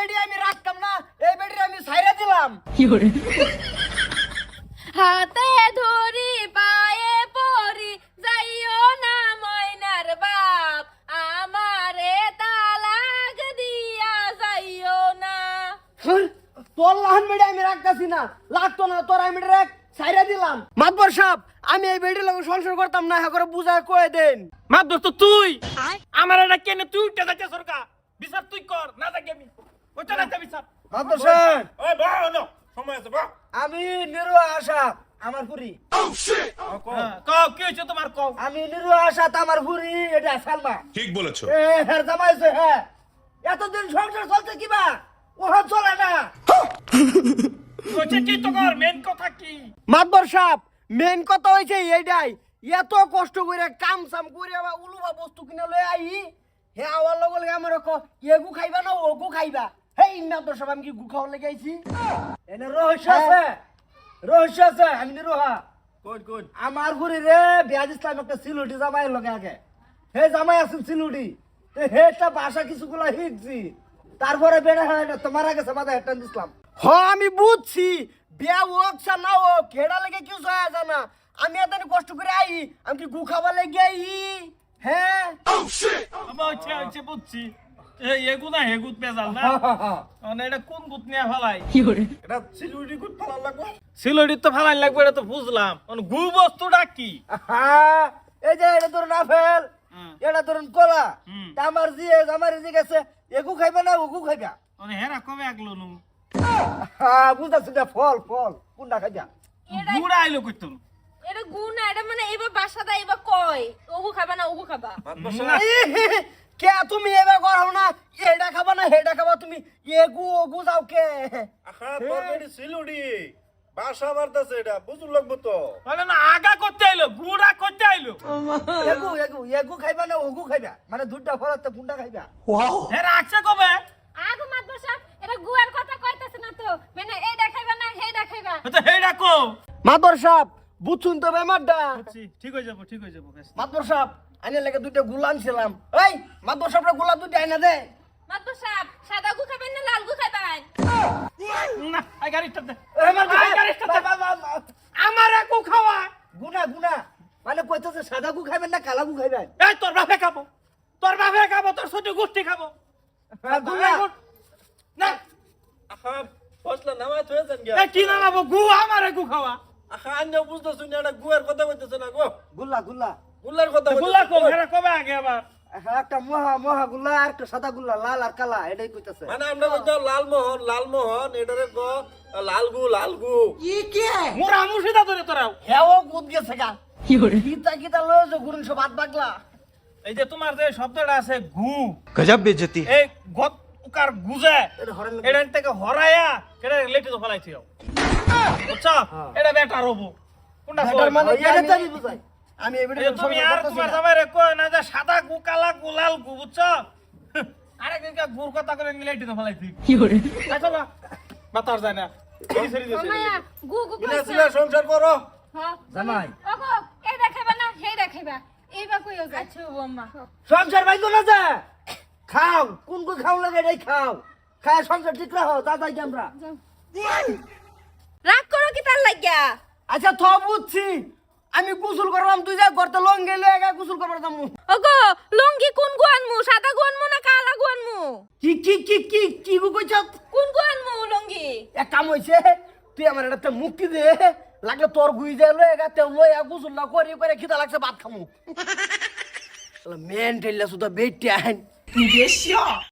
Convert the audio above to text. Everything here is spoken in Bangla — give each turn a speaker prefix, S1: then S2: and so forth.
S1: বেডি আমি রাখতাম না, এই বেডি আমি ছাইরা দিলাম।
S2: হাতে ধরি পায়ে পড়ি যাইও না ময়নার বাপ, আমারে তালাক দিয়া যাইও না।
S1: তোর লাহান বেডি আমি রাখতাছি না, লাগতো না তোর আমি রাখ ছাইরা দিলাম। মাতবর সাহেব, আমি এই বেডির লগে সংসার করতাম না, হ্যাঁ করে বুঝায় কয়ে দেন।
S3: মাত দোস্ত তুই আমার এটা কেন তুই উঠে যাচ্ছে সরকার বিচার তুই কর না থাকি আমি ওইটা না বিচার।
S1: মাতবর সাহেব,
S3: ওই বা না সময় আছে বা
S1: আমি নিরুয়া আশা আমার পুরি।
S3: কও কি হইছে তোমার কও।
S1: আমি নিরুয়া আশা আমার পুরি, এটা সালমা।
S4: ঠিক বলেছো।
S1: হ্যাঁ জামাইছে, হ্যাঁ এতদিন সংসার চলছে কিবা, ওহা চলে না।
S3: কইছে কি তোমার মেন কথা কি?
S1: মাতবর সাহেব, মেন কথা হইছে এইটাই, এত কষ্ট করে কাম সাম করে বা উলুবা বস্তু কিনে লই আই, হে আওয়ার লগে আমার এগু খাইবা না ওগু খাইবা। হেই মাতবর সাহেব, আমি কি গু খাওয়ার লেগে আইছি? এনে রহস্য আছে, রহস্য আছে। আমি নিরোহা
S3: কোন কোন
S1: আমার ঘুরি রে বিয়াজ ইসলাম একটা সিলুটি জামাই লগে আগে, হে জামাই আছেন সিলুটি, হেটা ভাষা কিছুগুলা শিখছি, তারপরে বেড়া হয় না তোমার আগে সমাধা হেটান দিছিলাম। হ আমি বুঝছি, বিয়া হোক সা না হোক হেডা লেগে কিছু হয় জানা, আমি এত কষ্ট করে আই, আমি কি গু খাবার লেগে আই? হ্যাঁ
S3: বাবা হচ্ছে হচ্ছে বুঝছি এই এগুনা হেগুত বেজাল না মানে এটা কোন গুত নিয়ে ফেলাই
S1: এটা সিলুটি গুড ভালো লাগবে।
S3: সিলড়ি তো ফেলাই লাগবে এটা তো বুঝলাম মানে গু বস্তুটা কি?
S1: হ্যাঁ এই যে এটা ধরুন আপেল, এটা ধরুন কলা, আমার জিয়ে আমার জি গেছে এগু খাইবে না ওগু খাইবা।
S3: মানে হেরা কবে আগলো নু
S1: হ্যাঁ বুঝতেছি না, ফল ফল কোনটা খাইবা?
S3: গুড়া আইলো কইতো
S2: এটা গুনা, এটা মানে এবার বাসা দা এবার কয় ওগু খাবা না ওগু খাবা।
S1: কে তুমি এবার করো না, এটা খাবা না হেটা খাবা, তুমি এগু ওগু যাও কে?
S5: আখা তোর বেডি সিলুডি বাসা মারতাছে, এটা বুঝুন লাগবো তো।
S3: বলে না আগা করতে আইলো গুড়া করতে আইলো
S1: এগু এগু এগু খাইবা না ওগু খাইবা, মানে দুধটা ফলাতে কোনটা খাইবা?
S3: হেরা আছে কবে
S2: আগো মাতবর সাহেব, এটা গুয়ার কথা কইতাছ না তো, মানে এই দেখাইবা না হেই দেখাইবা।
S3: তো হেডা কো
S1: মাদর সাহেব বুঝছুন তো বেমারটা।
S3: ঠিক হয়ে যাবো ঠিক হয়ে যাবো
S1: মাদর সাহেব আইনে লেগে দুইটা গুলা আনছিলাম, এই মাদর সাহেবরা গুলা দুইটা আইনা দে।
S2: মাতবর সাহেব, সাদা গু খাবেন না লাল গু খাবেন?
S3: না আই গাড়িটা দে
S1: এই মাদর
S3: আই গাড়িটা দে আমার একু খাওয়া
S1: গুনা গুনা মানে কইতাছে সাদা গু খাইবেন না কালা গু খাইবেন?
S3: এই তোর বাপে খাবো তোর বাপে খাবো তোর ছোট গোষ্ঠী খাবো
S1: গুনা
S3: না
S5: আখা ফসলা নামাজ হয়ে যান গিয়া।
S3: এই কি নামাবো গু আমার একু খাওয়া
S5: আখা আন্যা বুঝতেছ না, এটা গুয়ার কথা কইতেছ না গো,
S1: গুল্লা গুল্লা
S5: গুল্লার কথা
S3: গুলা কো
S5: কইতেছ।
S3: হেরা কবে আগে আবার
S1: একটা মহা মহা গুল্লা আর একটা সাদা গুল্লা, লাল আর কালা, এটাই কইতাছে।
S5: মানে আমরা কইতো লালমোহন এটারে গো লালগু।
S3: মোরা মুর্শিদা ধরে তোরাও
S1: হেও গুদ গেছে গা, কিতা কিতা লয় যে গুরুন সব হাত বাগলা।
S3: এই যে তোমার যে শব্দটা আছে গু
S4: গজব বেজতি।
S3: এই গত উকার গুজে
S1: এটা হরেন লাগে।
S3: এটা থেকে হরায়া এটা লেটে তো ফলাইছিও বুঝছো এটা বেটার হবো কোনটা কই
S1: এটার মানে এটা তো আমি বুঝাই, আমি এই
S3: এই
S1: ভিডিও
S3: যে তুমি আর তোমার জামাই রে কই না যে সাদা গু কালা গু লাল গু বুঝছো আরেকদিন কা গুর কথা করে লেটে তো ফলাইছি কি করে আচ্ছা না বাতার যায় না এই সেরি
S2: ও মায়া গু গু
S5: মিলা
S2: কইছে।
S5: সিলা সংসার করো।
S2: হ্যাঁ
S1: জামাই
S2: ওগো এই দেখাইবা না হেই দেখাইবা, এইবা কইও যা। আচ্ছা বম্মা
S1: সংসার ভাই না যা খাও, কোন কোন খাও লাগে এটাই খাও, খায় সংসার ঠিক রাখো, দাদাই আমরা।
S2: রাগ করো কি তার লাগিয়া?
S1: আচ্ছা থ বুঝছি, আমি গোসল করলাম, তুই যা করতে লং গেলে একা গোসল করবার যাবো।
S2: ওগো লুঙ্গি কোন গু আনমু, সাদা গু আনমু না কালা গু আনমু?
S1: কি কি কি কি কি গু কইছ?
S2: কোন গু আনমু লুঙ্গি?
S1: এক কাম হইছে, তুই আমার একটা মুক্তি দে, লাগলে তোর গুই যায় লয়ে গা তেল লয়ে গোসল না করে করে খিদা লাগছে ভাত খামু। মেন ঠেললা সুদা বেটি আইন